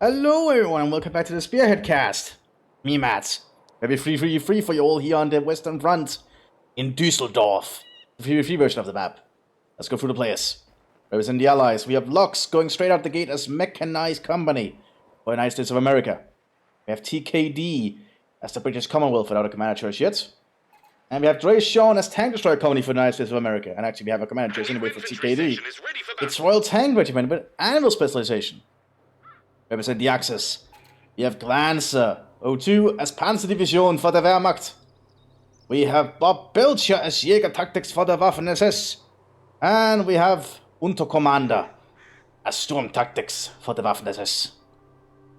Hello everyone and welcome back to the Spearhead cast. Me, Matt. Very free for you all here on the Western Front in Düsseldorf. The free version of the map. Let's go through the players. Represent the Allies. We have Lux going straight out the gate as Mechanized Company for the United States of America. We have TKD as the British Commonwealth without a commander choice yet. And we have Dre Sean as Tank Destroyer Company for the United States of America. And actually we have a commander choice anyway for TKD. It's Royal Tank Regiment with annual specialization. Represent the Axis. We have Glanzer 02 as Panzerdivision for the Wehrmacht. We have Bob Belcher as Jägertaktiks for the Waffen-SS. And we have Unterkommander as Sturmtaktiks for the Waffen-SS.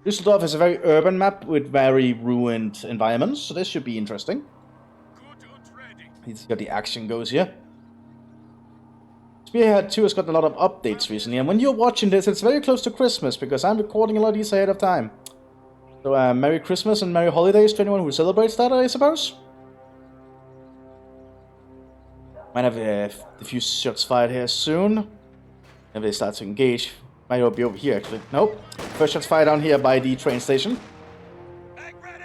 Düsseldorf is a very urban map with very ruined environments, so this should be interesting. Let's see how the action goes here. Spearhead 2 has gotten a lot of updates recently, and when you're watching this, it's very close to Christmas, because I'm recording a lot of these ahead of time. So, Merry Christmas and Merry Holidays to anyone who celebrates that, I suppose. Might have a few shots fired here soon. If they start to engage. Might be over here, actually. Nope. First shots fired down here by the train station.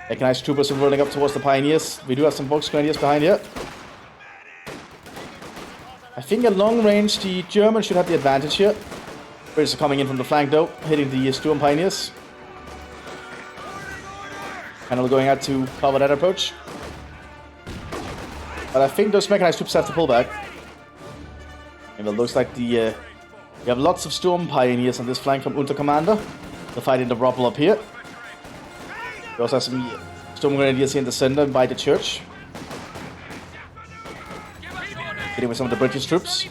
Mechanized troopers are rolling up towards the Pioneers. We do have some Volksgrenadiers behind here. I think at long range, the Germans should have the advantage here. British are coming in from the flank though, hitting the Sturm Pioneers. Kind going out to cover that approach. But I think those mechanized troops have to pull back. And it looks like we have lots of Sturm Pioneers on this flank from Unterkommander. They're fighting the rubble up here. We also have some Sturm Grenadiers here in the center by the church. Hitting with some of the British troops.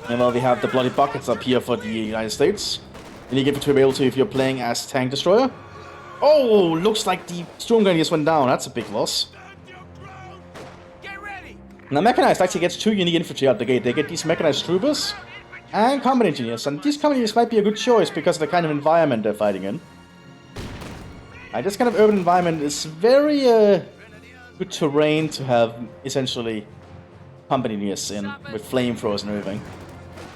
And well, we have the Bloody Buckets up here for the United States. And you give it to be able to if you're playing as Tank Destroyer. Oh, looks like the Sturm Grenadiers went down. That's a big loss. Now, Mechanized actually gets two unique infantry out the gate. They get these Mechanized troopers and combat engineers. And these combat engineers might be a good choice because of the kind of environment they're fighting in. And this kind of urban environment is very good terrain to have essentially company engineers in with flamethrowers and everything.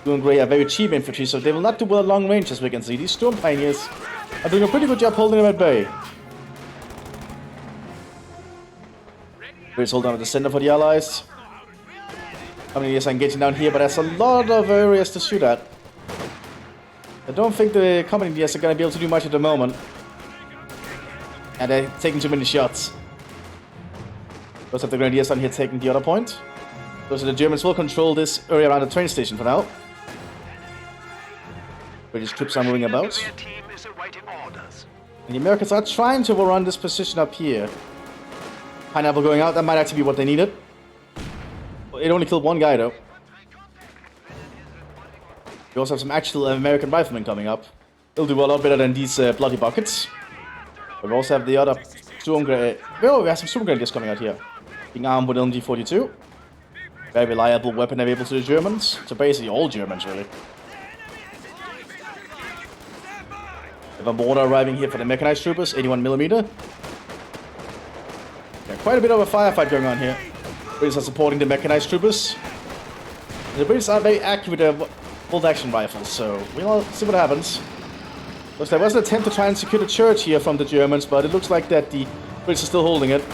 Doing great, are very cheap infantry, so they will not do well at long range, as we can see. These Sturm Pioneers are doing a pretty good job holding them at bay. British hold on at the center for the Allies. Company engineers are engaging down here, but there's a lot of areas to shoot at. I don't think the company engineers are going to be able to do much at the moment. And they're taking too many shots. Those are the Grenadiers down here taking the other point. Those are the Germans will control this area around the train station for now. British troops are moving about. And the Americans are trying to overrun this position up here. Pineapple going out, that might actually be what they needed. It only killed one guy though. We also have some actual American riflemen coming up. They'll do a lot better than these Bloody Buckets. But we also have the other Sturm Grenadiers. Oh, we have some Sturm Grenadiers coming out here. Being armed with MG42. Very reliable weapon available to the Germans. So basically all Germans, really. We have a mortar arriving here for the Mechanized troopers, 81mm. Yeah, quite a bit of a firefight going on here. British are supporting the Mechanized troopers. The British are very accurate with their bolt-action rifles, so we'll see what happens. Looks like there was an attempt to try and secure the church here from the Germans, but it looks like that the British are still holding it.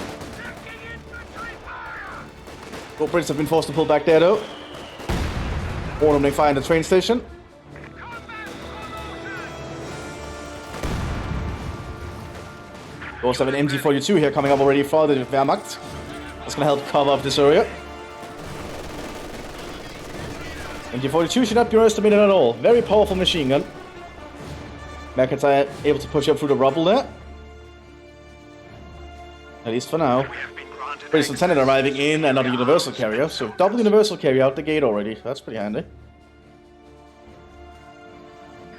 Both Brits have been forced to pull back there, though. Ornamenting fire in the train station. We also have an MG42 here coming up already for the Wehrmacht. That's going to help cover up this area. MG42 should not be underestimated at all. Very powerful machine gun. Americans are able to push up through the rubble there. At least for now. British Lieutenant arriving in and not a universal carrier, so double universal carrier out the gate already. That's pretty handy.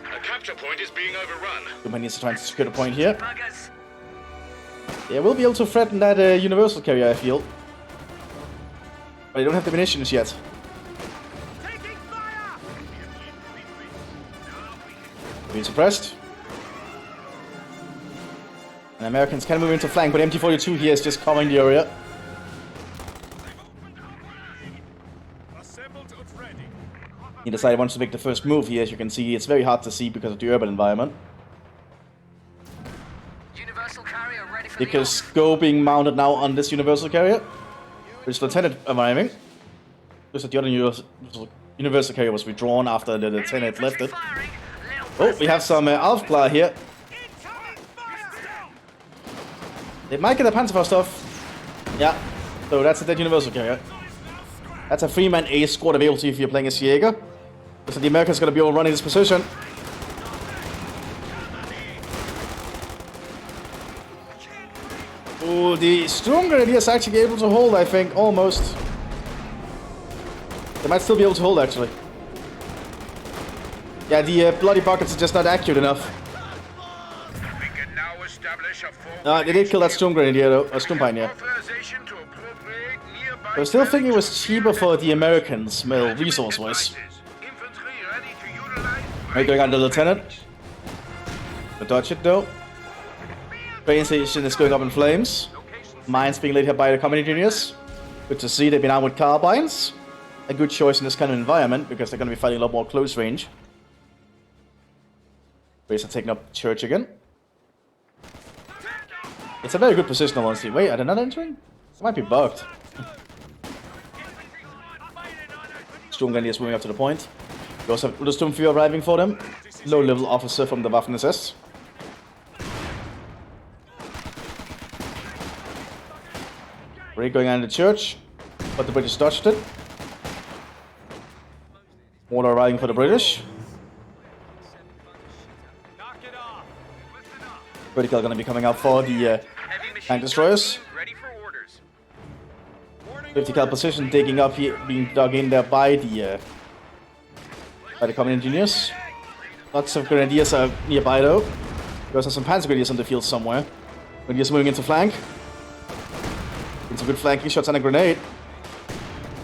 A capture point is being overrun. Germany is trying to secure the point here. Yeah, we'll be able to threaten that universal carrier, I feel. But they don't have the munitions yet. Being suppressed. And Americans can move into flank, but MG42 here is just covering the area. He decided he wants to make the first move here. As you can see, it's very hard to see because of the urban environment. Universal carrier ready for Because Go being mounted now on this universal carrier. Which Lieutenant arriving. Looks like the other universal carrier was withdrawn after the Lieutenant left it. Oh, we have some Alfklar here. They might get a Panzerfaust stuff. Yeah, so that's a dead universal carrier. That's a 3-man A squad ability if you're playing a SEGA. So the Americans are going to be all running this position. Oh, the Storm Grenadiers are actually able to hold, I think, almost. They might still be able to hold, actually. Yeah, the Bloody Buckets are just not accurate enough. We can now establish a full They did kill that Storm Grenadier, though. A Storm Pioneer. authorization to appropriate nearby I still think it was cheaper for the Americans, well, resource-wise. infantry ready to utilize. Right, going on the Lieutenant. To dodge it, though. Train station is going up in flames. Mines being lit here by the Common Engineers. Good to see they've been out with carbines. A good choice in this kind of environment, because they're going to be fighting a lot more close range. Rays are taking up church again. It's a very good position, honestly. Wait, are they not entering? It might be bugged. Storm Grenadiers moving up to the point. We also have Sturmführer arriving for them. Low-level officer from the Waffen-SS. Ray going on in the church, but the British dodged it. Water arriving for the British. Vertical gonna be coming out for the tank destroyers. Ready for orders. 50 cal position digging up here, being dug in there by the Common Engineers. Lots of grenadiers are nearby though. We also have some Panzer Grenadiers on the field somewhere. Grenadiers moving into flank. It's a good flanking shots and a grenade.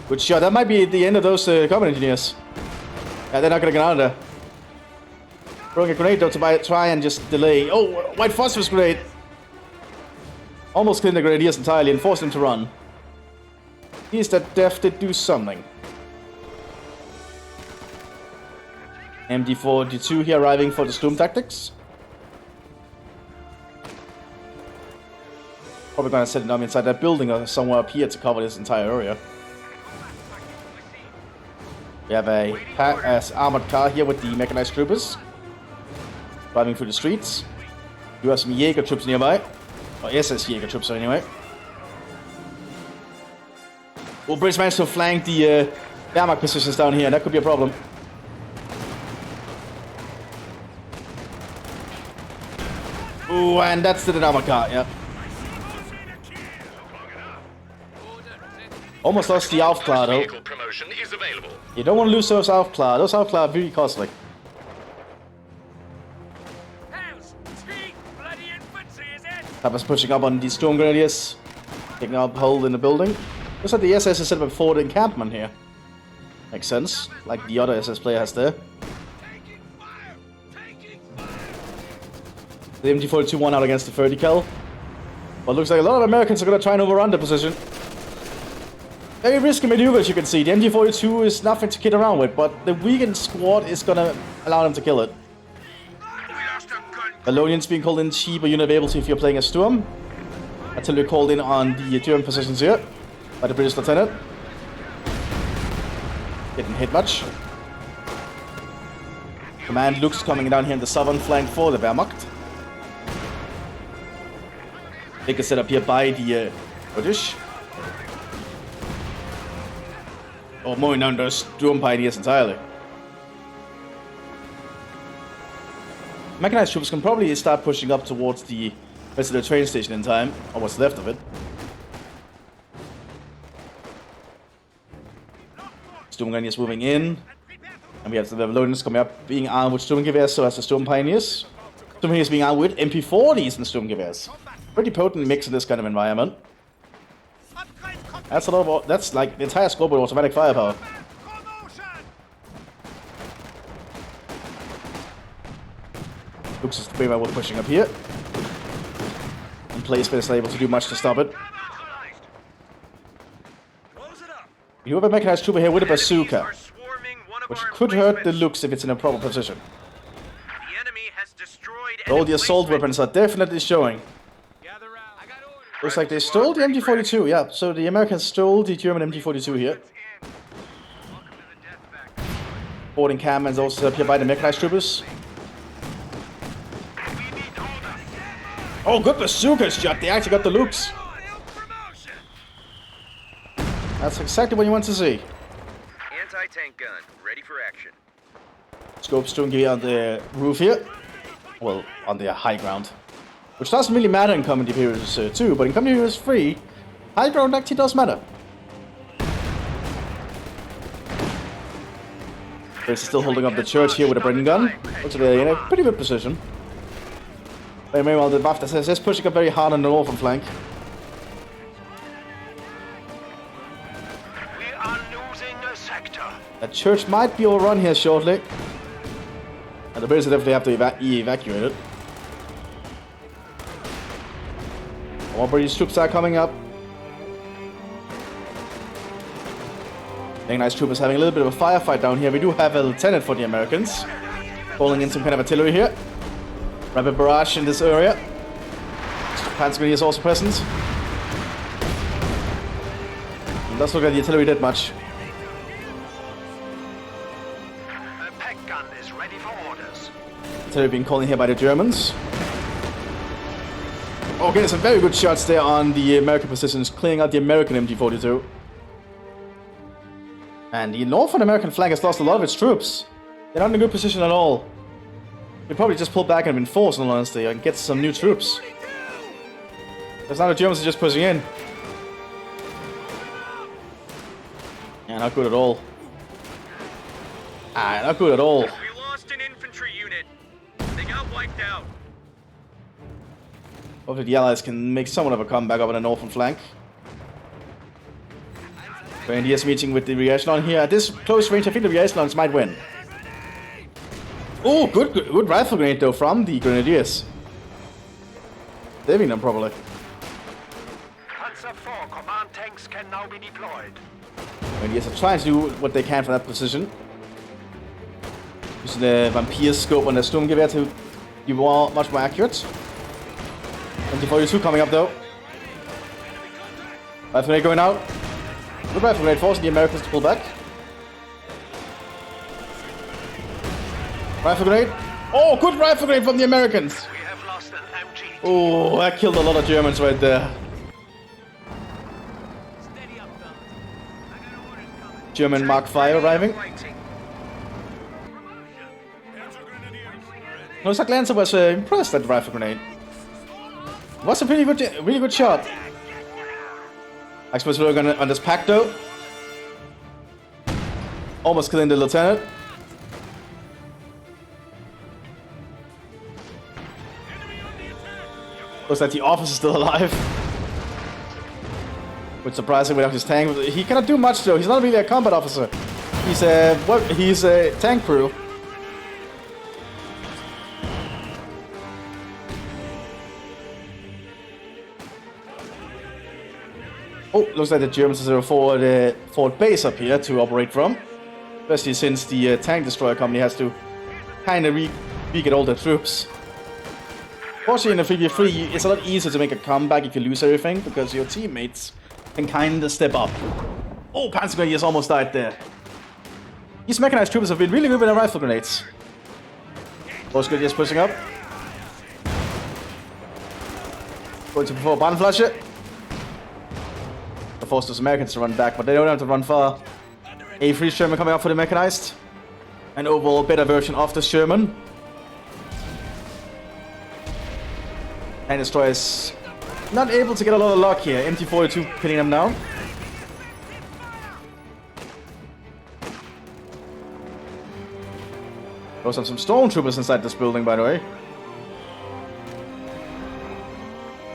Good shot. That might be the end of those Common Engineers. Yeah, they're not gonna get out of there. Throwing a grenade though to try and just delay. Oh, white phosphorus grenade! Almost cleaned the grenadiers entirely and forced them to run. He's that def did do something. MD-42 here arriving for the Storm Tactics. Probably gonna set it up inside that building or somewhere up here to cover this entire area. We have a armored car here with the mechanized troopers. Driving through the streets. You have some Jaeger troops nearby. Or SS Jaeger troops anyway. Well, British managed to flank the Wehrmacht positions down here. That could be a problem. Ooh, and that's the armored car, yeah. Almost lost the Aufklar though. Vehicle promotion is available. You don't want to lose those Aufklar. Those Aufklar are very costly. Tapas pushing up on the Storm Grenadiers. Taking up hold in the building. Looks like the SS is set up for the encampment here. Makes sense. Like the other SS player has there. The MG-42 won out against the 30 cal. But looks like a lot of Americans are going to try and overrun the position. Very risky maneuver, as you can see. The MG-42 is nothing to kid around with, but the weakened squad is going to allow them to kill it. Ballonians being called in cheaper unit ability if you're playing a Sturm. Until you're called in on the German positions here by the British Lieutenant. Didn't hit much. Command Luke's coming down here in the southern flank for the Wehrmacht. Big set up here by the British. Or mowing down those Sturm Pioneers entirely. Mechanized troops can probably start pushing up towards the rest of the train station in time, or what's left of it. Sturm Grenadiers moving in. And we have the Babylonians coming up, being armed with Sturmgewehrs, so as the Sturm Pioneers. Sturm Pioneers being armed with MP40s and Sturmgewehrs. Pretty potent mix in this kind of environment. That's a lot of, that's like the entire squad with automatic firepower. Looks as the we're pushing up here. And Place is able to do much to stop it. You have a mechanized trooper here with a bazooka. which could hurt the looks if it's in a proper position. The enemy has destroyed All the assault weapons are definitely showing. Looks like they stole the MG42, yeah. So the Americans stole the German MG42 here. Boarding cam is also up here by the mechanized troopers. Oh, good bazooka shot. They actually got the looks. That's exactly what you want to see. Anti-tank gun, ready for action. Scopes doing gear on the roof here. Well, on the high ground. Which doesn't really matter in Comedy Heroes 2, but in Comedy Heroes 3, high ground actually does matter. They're still holding up the church here with a Brennan gun. Looks like they're in a pretty good position. But meanwhile, the Mthis is pushing up very hard on the northern flank. We are losing a sector. The church might be overrun here shortly. And the British definitely have to evacuate it. More British troops are coming up. Very nice troopers having a little bit of a firefight down here. We do have a lieutenant for the Americans. Calling in some kind of artillery here. Rapid barrage in this area. Panzer is also present. It does look like the artillery did much. A peg gun is ready for orders. Artillery being called in here by the Germans. Okay, some very good shots there on the American positions, clearing out the American MG42. And the Northern American flank has lost a lot of its troops. They're not in a good position at all. They probably just pull back and reinforce, in all honesty, and get some new troops. Because now the Germans are just pushing in. Yeah, not good at all. Not good at all. We lost an infantry unit. They got wiped out. Hopefully the Allies can make somewhat of a comeback up on the northern flank. Grenadiers meeting with the Realism here. At this close range, I think the Realisms might win. Oh, good rifle grenade though from the Grenadiers. Saving them probably. Panzer IV command tanks can now be deployed. Grenadiers are trying to do what they can from that position. Using the Vampire scope on the Sturmgewehr to be much more accurate. MG42 coming up though. Rifle grenade going out. Good rifle grenade forcing the Americans to pull back. Rifle grenade. Oh, good rifle grenade from the Americans. We have lost an MG. Oh, that killed a lot of Germans right there. German Mark V arriving. Looks like Lancer was impressed at the rifle grenade. Was a really good shot. I suppose we're gonna on this pack though. Almost killing the lieutenant. Looks like the officer's still alive. Which surprising without his tank. He cannot do much though. He's not really a combat officer. He's a tank crew. Oh, looks like the Germans have a forward base up here to operate from. Especially since the tank destroyer company has to kind of re-get all their troops. Fortunately, in a 3v3, it's a lot easier to make a comeback if you lose everything, because your teammates can kind of step up. Oh, Panzer Grenadiers almost died there. These mechanized troopers have been really good with their rifle grenades. Those Grenadiers pushing up. Going to before Brandflasche. Force those Americans to run back, but they don't have to run far. A free Sherman coming up for the mechanized. An overall better version of the Sherman. And Destroyer's not able to get a lot of luck here. MT-42 pinning them down. Those are some stormtroopers inside this building, by the way.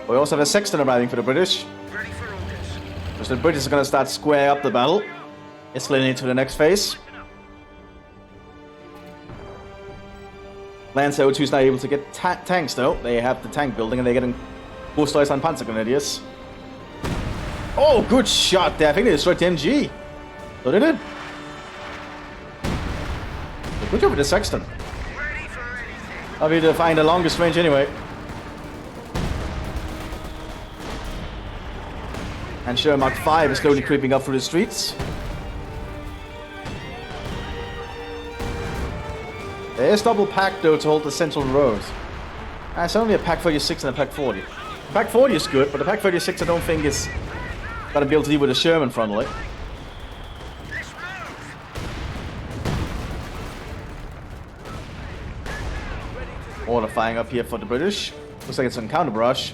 We also have a sexton arriving for the British. Ready for orders. So the British are going to start square up the battle, escalating into the next phase. Lancer 02 is not able to get tanks though. They have the tank building and they're getting boosters on Panzer Grenadiers. Oh, good shot there. I think they destroyed the MG. So they did. go with the Sexton. I'll be to find the longest range anyway. And sure, Mark 5 is slowly creeping up through the streets. There is double pack though to hold the central road. It's only a pack 36 and a pack 40. The pack 40 is good, but the pack 36 I don't think is gonna be able to deal with a Sherman frontally. Order firing up here for the British. Looks like it's on counter barrage.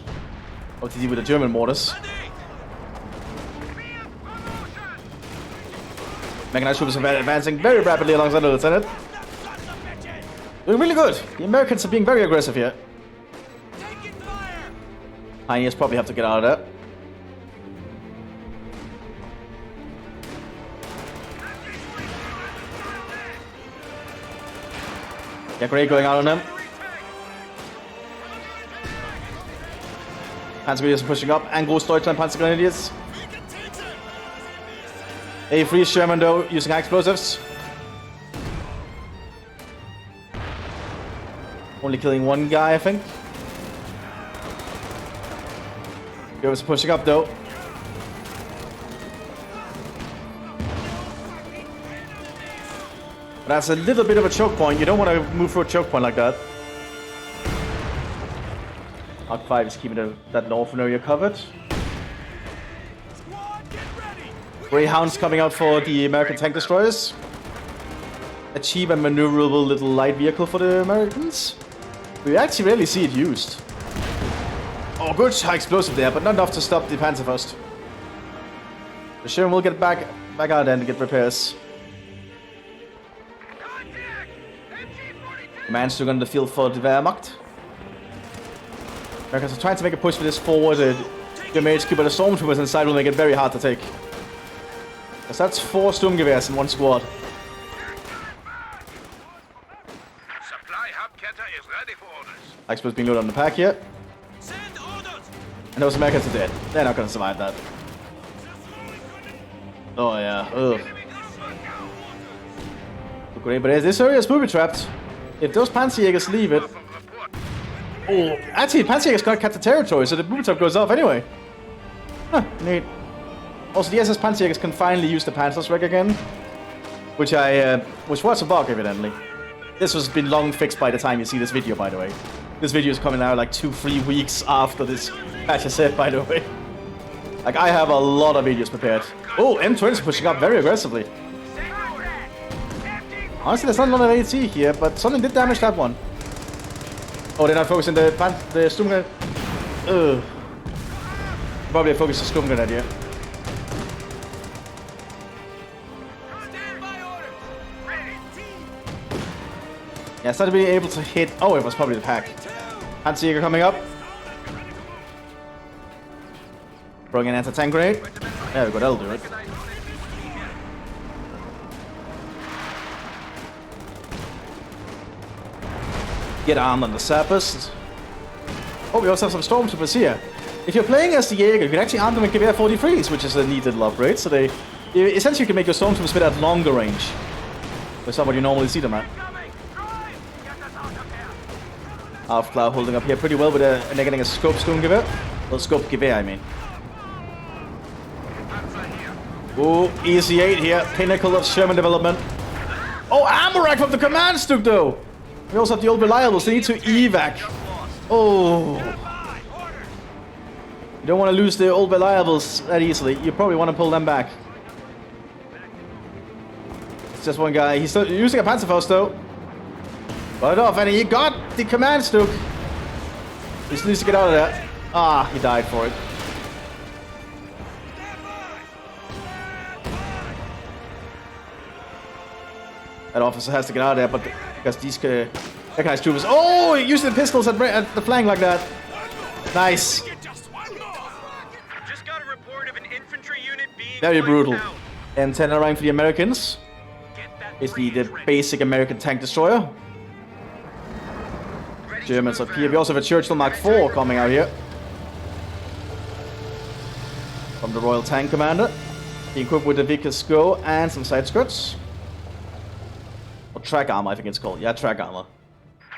What to deal with the German mortars. Mechanized troops are advancing very rapidly alongside the lieutenant. Doing really good. The Americans are being very aggressive here. Pioneers probably have to get out of there. Yeah, great going out on them. Panzergrenadiers are pushing up. Anglos Deutschland Panzergrenadiers. A3 Sherman though, using high explosives. Only killing one guy, I think. Goes pushing up though. But that's a little bit of a choke point. You don't want to move through a choke point like that. Mark 5 is keeping that northern area covered. Greyhounds coming out for the American tank destroyers. A cheap and maneuverable little light vehicle for the Americans. We actually rarely see it used. Oh, good high explosive there, but not enough to stop the Panzerfaust. The Sherman will get back out there and get repairs. Command still on the field for the Wehrmacht. Americans are trying to make a push for this forward. The HQ, but the stormtroopers inside will make it very hard to take. Because that's 4 Sturmgewehrs in one squad. Supply hubcatter is ready for orders. Explosives being loaded on the pack here. And those Americans are dead. They're not going to survive that. Oh yeah. Ugh. Great, but this area is booby trapped. If those Panzerjägers leave it. Oh, actually, Panzerjägers got kept the territory, so the booby trap goes off anyway. Huh, neat. Also, the SS Panzerjägers can finally use the Panzerschreck again, which was a bug, evidently. This has been long fixed by the time you see this video, by the way. This video is coming out like 2-3 weeks after this patch is set, by the way. Like, I have a lot of videos prepared. Oh, M20 is pushing up very aggressively. Honestly, there's not a lot of AT here, but something did damage that one. Oh, they're not focusing the Sturmgrenade. Ugh. Probably focus the Sturmgrenade here. Yeah, it's not being able to hit. Oh, it was probably the pack. Panzerjäger coming up. Throwing an anti-tank grenade. There we go, that'll do it. Get armed on the sappers. Oh, we also have some stormtroopers here. If you're playing as the Jaeger, you can actually arm them with Gewehr 43s, which is a neat little upgrade. So they essentially can make your stormtroopers fit at longer range. That's not what you normally see them at. Half-Cloud holding up here pretty well with and they're getting a scope Sturmgewehr. Well, scope Gewehr, I mean. Ooh, easy 8 here. Pinnacle of Sherman development. Oh, ammo rack from the command Stuk though. We also have the old reliables. They need to evac. Oh. You don't want to lose the old reliables that easily. You probably want to pull them back. It's just one guy. He's still using a Panzerfaust though. Got it off, and he got the command Stuk. He just needs to get out of there. Ah, he died for it. That officer has to get out of there, but because these mechanized troopers. Oh, he used the pistols at the flank like that. Nice. Just got a report of an infantry unit being Very brutal. wiped out. And 10 rank for the Americans. Basically the basic American tank destroyer. Germans up here. We also have a Churchill Mark IV coming out here. From the Royal Tank Commander. Being equipped with the Vickers Go and some side skirts. Or track armor, I think it's called. Yeah, track armor.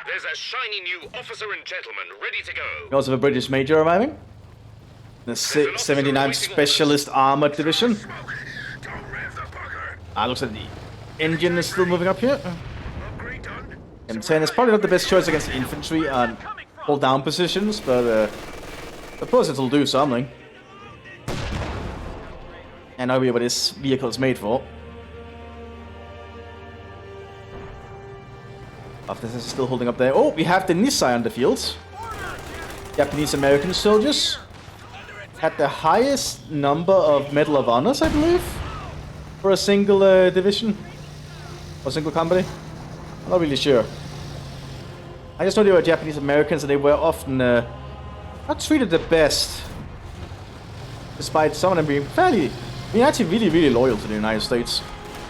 There's a shiny new officer and gentleman ready to go. We also have a British major arriving. The 79 Specialist Armored Division. Looks like the engine is still moving up here. M10 is probably not the best choice against infantry on hold down positions, but I suppose it'll do something. And I'll be what this vehicle is made for. This is still holding up there. Oh, we have the Nisai on the field. Japanese-American soldiers. Had the highest number of Medal of Honors, I believe, for a single division. Or single company. I'm not really sure. I just know they were Japanese-Americans and they were often not treated the best. Despite some of them being actually really loyal to the United States.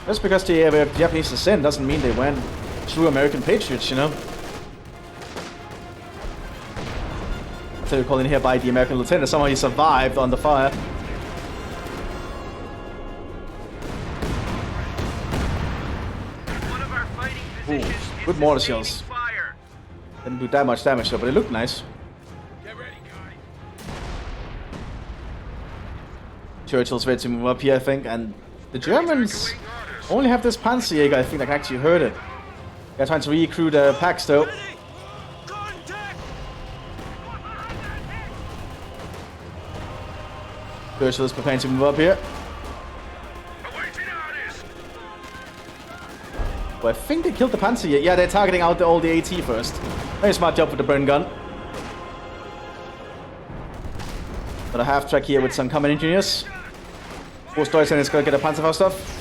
Just because they have Japanese descent doesn't mean they weren't true American patriots, you know? So you're calling here by the American lieutenant. Somehow he survived on the fire. Ooh, good mortar shells. Didn't do that much damage though, but it looked nice. Churchill's ready to move up here, I think, and the Germans only have this Panzerjäger, I think, that can actually hurt it. They're trying to recruit packs though. Churchill is preparing to move up here. Well, I think they killed the Panzerjäger. Yeah, they're targeting out all the AT first. Very smart job with the burn gun. Got a half track here with some common engineers. Deutschland is gonna get a Panzerfaust stuff.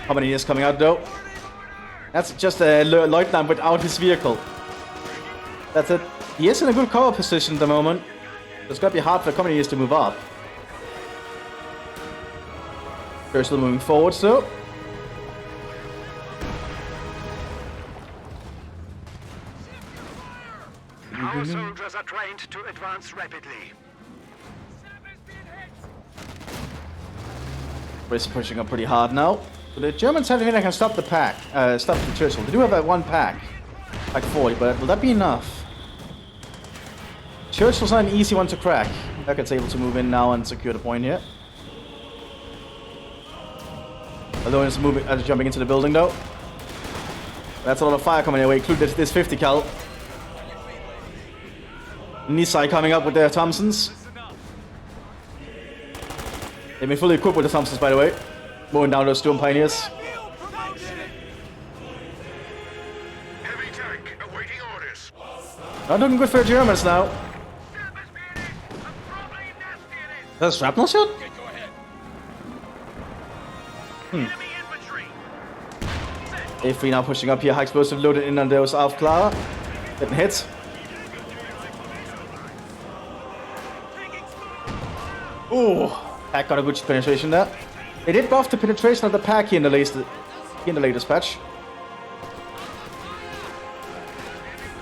How many is coming out though? That's just a lieutenant without his vehicle. That's it. He is in a good cover position at the moment. It's gonna be hard for companies to move up. They're still moving forward still. Our soldiers are trained to advance rapidly. We're pushing up pretty hard now. So the Germans have anything that can stop the pack, stop the Churchill. They do have one pack, like 40, but will that be enough? Churchill's not an easy one to crack. Beckett's able to move in now and secure the point here. Although it's moving, jumping into the building though. That's a lot of fire coming away. Include this 50 cal. Nisai coming up with their Thompsons. They've been fully equipped with the Thompsons, by the way. Mowing down those Storm Pioneers. Heavy tank awaiting orders. Not looking good for the Germans now. That's shrapnel shot? A3 now pushing up here. High explosive loaded in on those Aufklärer. Getting hit. Ooh, pack got a good penetration there. They did buff the penetration of the pack here in the latest patch.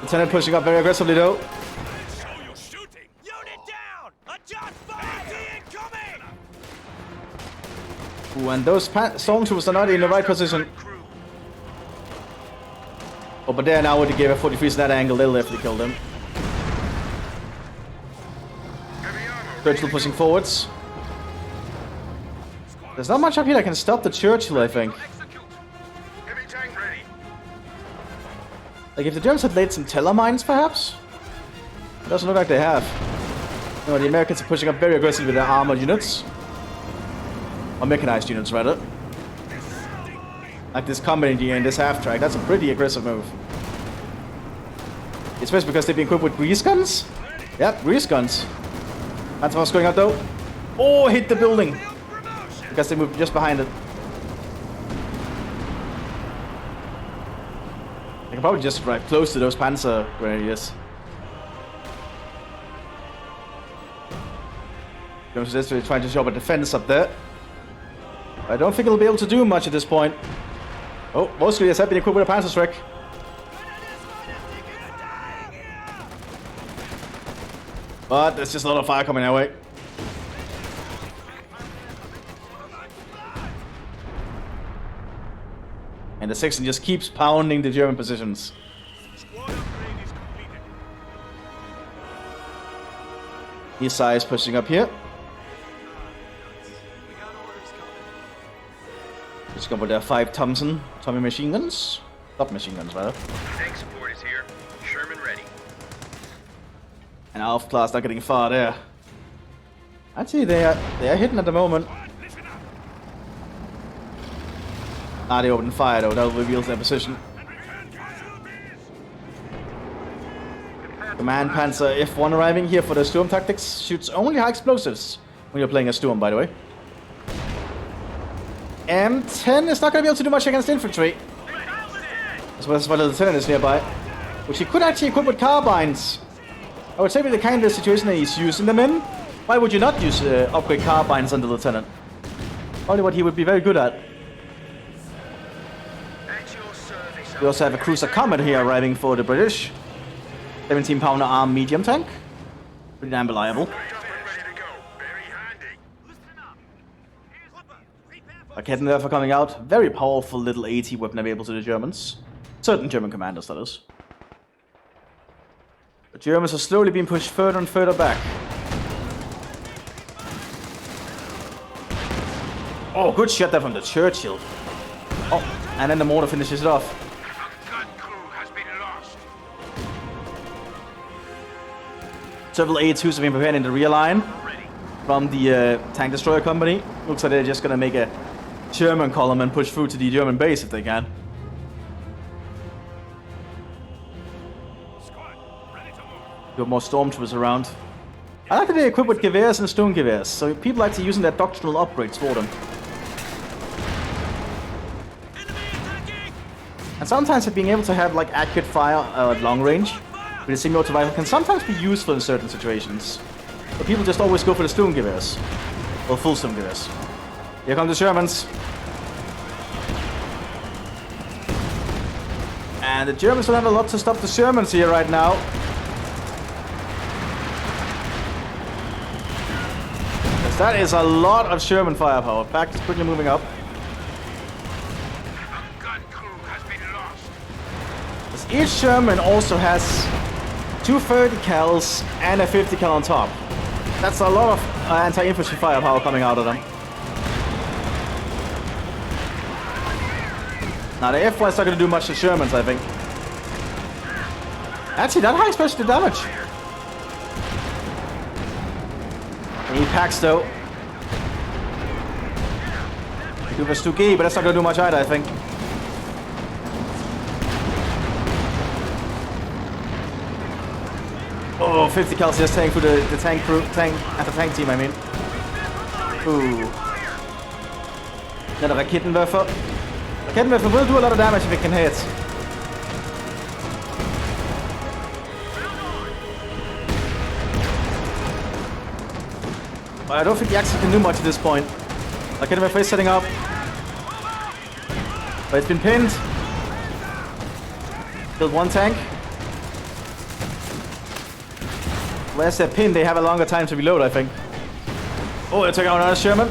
Lieutenant pushing up very aggressively though. Ooh, and those stormtroopers are not in the right position. Oh, but there now with the gave a 43 at that angle, they'll definitely kill them. Churchill pushing forwards. There's not much up here that can stop the Churchill, I think. Like if the Germans had laid some telemines, perhaps? It doesn't look like they have. You know, the Americans are pushing up very aggressively with their armored units. Or mechanized units, rather. Like this combat engineer in this half-track, that's a pretty aggressive move. Especially because they've been equipped with grease guns? Yep, grease guns. That's what's going out though. Oh, hit the building! Because they moved just behind it. They can probably just drive close to those Panzer grenadiers. Just trying to show up a defense up there. I don't think it'll be able to do much at this point. Oh, most grenadiers have been equipped with a Panzer strike. But there's just a lot of fire coming our way. And the Saxon just keeps pounding the German positions. Mthis pushing up here. Just going for their 5 Tommy machine guns. Submachine guns, rather. Tank support is here. Sherman ready. And Alf class not getting far there. Actually, they are hitting at the moment. Ah, they opened fire though. That reveals their position. Command Panzer F1 arriving here for the Sturm tactics. Shoots only high explosives when you're playing a Sturm, by the way. M10 is not going to be able to do much against infantry. As well as the lieutenant is nearby, which he could actually equip with carbines. I would say with the kind of situation that he's using them in, why would you not use upgrade carbines on the lieutenant? Probably what he would be very good at. We also have a cruiser Comet here arriving for the British. 17-pounder arm medium tank. Pretty damn reliable. Rakettenwerfer coming out. Very powerful little AT weapon available to the Germans. Certain German commanders, that is. The Germans are slowly being pushed further and further back. Oh, good shot there from the Churchill. Oh, and then the mortar finishes it off. Several A2s have been prepared in the rear line from the tank destroyer company. Looks like they're just gonna make a German column and push through to the German base if they can. Got more stormtroopers around. I like that they equip with Gewehrs and Sturmgewehrs, so people like to using their doctrinal upgrades for them. And sometimes being able to have like accurate fire at long range with a semi-auto rifle can sometimes be useful in certain situations. But people just always go for the Sturmgewehrs. Or full Sturmgewehrs. Here come the Germans. And the Germans will have a lot to stop the Germans here right now. Because that is a lot of German firepower. Fact is quickly moving up. Each German also has 2 30 cals and a 50 cal on top. That's a lot of anti-infantry firepower coming out of them. Now the F1 is not going to do much to Germans, I think. Actually, that high explosive damage. He packs though. He was 2G, but that's not going to do much either, I think. Oh, 50 cals just tank for the tank crew, tank team, I mean. Ooh. Another Rakettenwerfer. Rakettenwerfer will do a lot of damage if it can hit. But I don't think the Axis can do much at this point. Rakettenwerfer is setting up. But it's been pinned. Killed 1 tank. Where's that pin? They have a longer time to reload, I think. Oh, they took out another Sherman.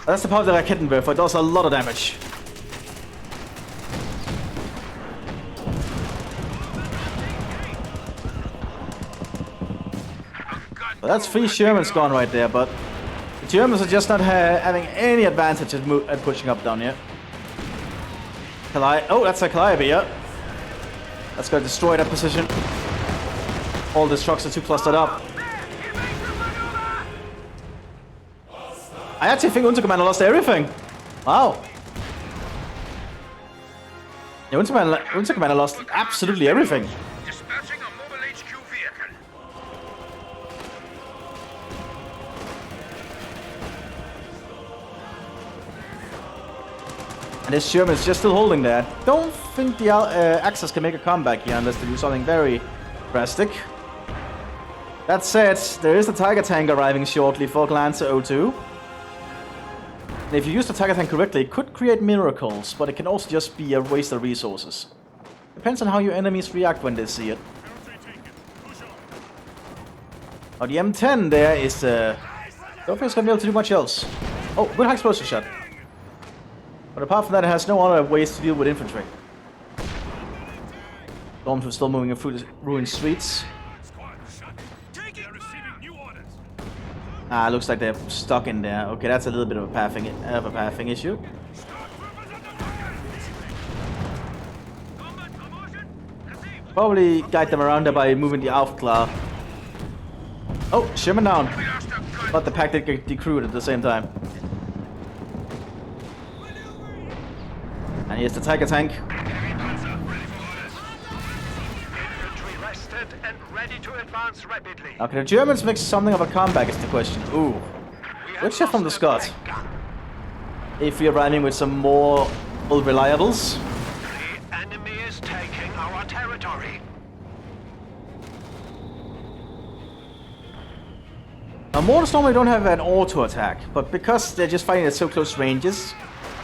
That's the power of the Rakettenwerfer. It does a lot of damage. Well, that's 3 Shermans gone right there, but the Germans are just not having any advantage at pushing up down here. Oh, that's a Calliope, yeah. That's going to destroy that position. All the trucks are too clustered up. I actually think Unterkommander lost everything. Wow. Yeah, Unterkommander lost absolutely everything. Dispatching a mobile HQ vehicle. And this Sherman is just still holding there. Don't think the Axis can make a comeback here unless they do something very drastic. That said, there is a Tiger tank arriving shortly for Glancer 02. And if you use the Tiger tank correctly, it could create miracles, but it can also just be a waste of resources. Depends on how your enemies react when they see it. Now the M10 there is don't think it's gonna be able to do much else. Oh, good high explosive shot. But apart from that, it has no other ways to deal with infantry. Storms were still moving through the ruined streets. Ah, looks like they're stuck in there. Okay, that's a little bit of a pathing issue. Probably guide them around there by moving the Aufklar. Oh, Sherman down. But the pack did get decrewed at the same time. And here's the Tiger tank. Now, can the Germans make something of a comeback is the question. Ooh. Good shot from the Scots. If we are running with some more old reliables. The enemy is taking our territory. Now, mortars normally don't have an auto attack, but because they're just fighting at so close ranges,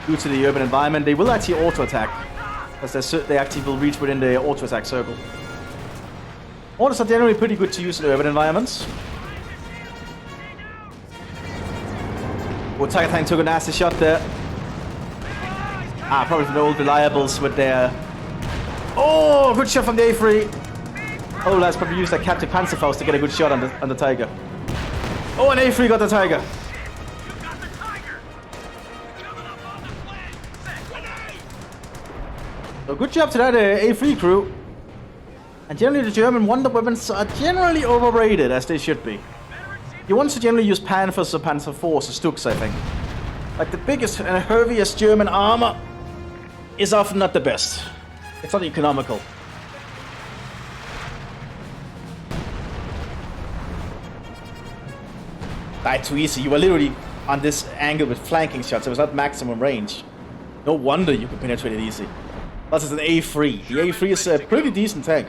due to the urban environment, they will actually auto attack. Because they actually will reach within the auto attack circle. Mortars are generally pretty good to use in urban environments. Oh, Tiger Tank took a nasty shot there. Ah, probably from the old reliables with their... Oh, good shot from the A3. Oh, let's probably use that captive Panzerfaust to get a good shot on the Tiger. Oh, and A3 got the Tiger. So good job to that A3 crew. And generally the German wonder weapons are generally overrated, as they should be. You want to generally use Panthers or Panzer IVs or Stuks, I think. Like the biggest and heaviest German armor is often not the best. It's not economical. Died too easy. You were literally on this angle with flanking shots. It was not maximum range. No wonder you could penetrate it easy. Plus it's an A3. The A3 is a pretty decent tank.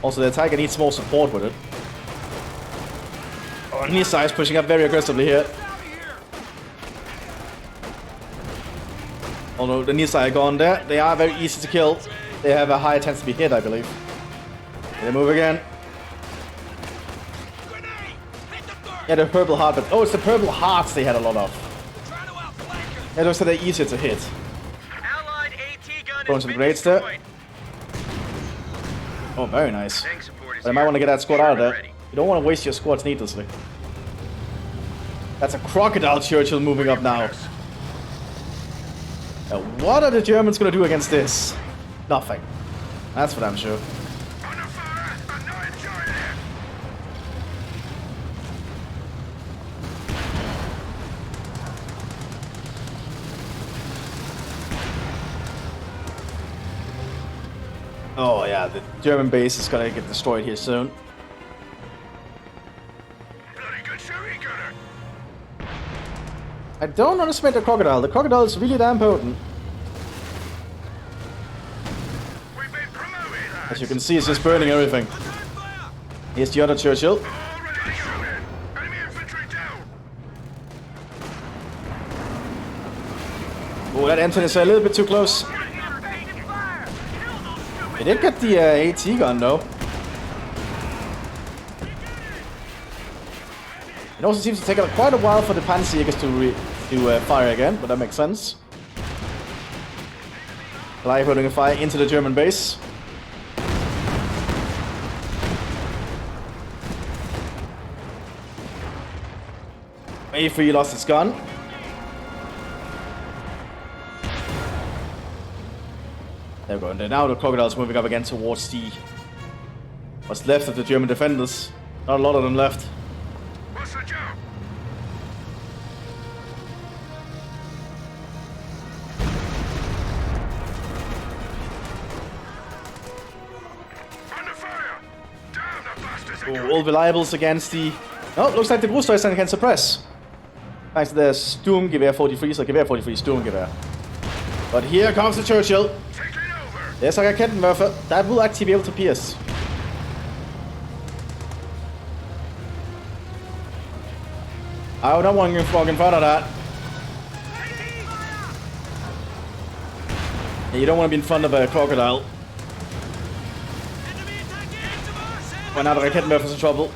Also, the Tiger needs more support with it. Oh, Nisa is pushing up very aggressively here. Although the Nisa are gone there, they are very easy to kill. They have a higher chance to be hit, I believe. They move again. Yeah, the purple heart, but oh, it's the purple hearts they had a lot of. Yeah, those are they're easier to hit. Throwing some grenades there. Oh, very nice. But I might want to get that squad out of there. You don't want to waste your squads needlessly. That's a crocodile Churchill moving up now. Now, what are the Germans going to do against this? Nothing. That's what I'm sure. Oh yeah, the German base is gonna get destroyed here soon. I don't underestimate the crocodile. The crocodile is really damn potent. As you can see, it's just burning everything. Here's the other Churchill. Oh, that engine is a little bit too close. They did get the AT gun though. It also seems to take quite a while for the Panzerjägers to fire again, but that makes sense. Live putting a fire into the German base. A3 lost its gun. There we go, and now the crocodile's moving up again towards the... what's left of the German defenders. Not a lot of them left. What's the job? Under fire! Damn, the bastards are All reliables against the... Oh, looks like the Brustweisen can suppress. Thanks to the Sturmgewehr 43, so Gewehr 43 Sturmgewehr. But here comes the Churchill. There's a Rakettenwerfer. That will actually be able to pierce. I don't want to walk in front of that. Yeah, you don't want to be in front of a crocodile. Well, now the Rakettenwerfer's in trouble.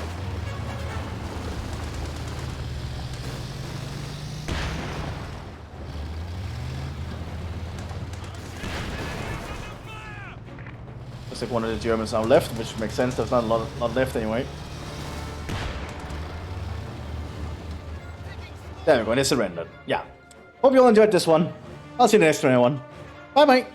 Looks like one of the Germans now left, which makes sense. There's not a lot left anyway. There we go, and it surrendered. Yeah. Hope you all enjoyed this one. I'll see you in the next one. Bye bye.